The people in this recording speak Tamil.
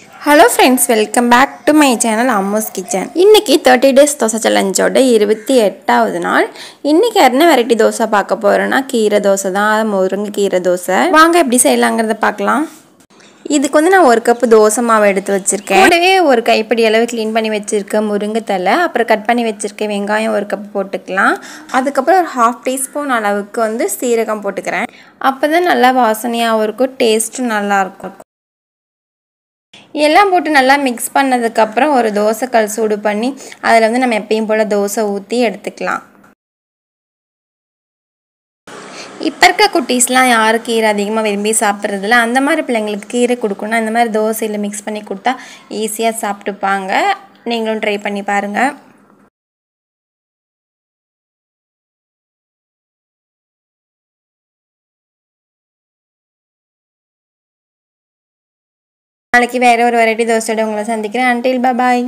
Hello friends, welcome back to my channel Ammu's Kitchen. இன்னைக்கு 30 days தோசை சேலஞ்சோட 28வது நாள். இன்னைக்கு என்ன வெரைட்டி தோசை பார்க்க போறோம்னா கீரை தோசை தான், முருங்கை கீரை தோசை. வாங்க எப்படி செய்யலாம்ங்கறத பார்க்கலாம். இதுக்கு வந்து நான் 1 கப் தோசை மாவு எடுத்து வச்சிருக்கேன். கூடவே ஒரு கைப்பிடி அளவு க்ளீன் பண்ணி வச்சிருக்க முருங்கை தழை, அப்புறம் கட் பண்ணி வச்சிருக்க வெங்காயம் 1 கப் போட்டுக்கலாம். அதுக்கு அப்புறம் ஒரு 1/2 டீஸ்பூன் அளவுக்கு வந்து சீரகம் போட்டுக்கிறேன். அப்பதான் நல்லா வாசனையாவும் இருக்கும், டேஸ்டும் நல்லா இருக்கும். எல்லாம் போட்டு நல்லா மிக்ஸ் பண்ணதுக்கப்புறம் ஒரு தோசைக்கல் சூடு பண்ணி அதில் வந்து நம்ம எப்பயும் போல் தோசை ஊற்றி எடுத்துக்கலாம். இப்போ இருக்க குட்டீஸ்லாம் யாரும் கீரை அதிகமாக விரும்பி சாப்பிட்றதில்ல. அந்த மாதிரி பிள்ளைங்களுக்கு கீரை கொடுக்கணும், இந்த மாதிரி தோசையில் மிக்ஸ் பண்ணி கொடுத்தா ஈஸியாக சாப்பிட்டுப்பாங்க. நீங்களும் ட்ரை பண்ணி பாருங்கள். நாளைக்கு வேறு ஒரு வெரைட்டி தோசையோட உங்களை சந்திக்கிறேன். until bye bye.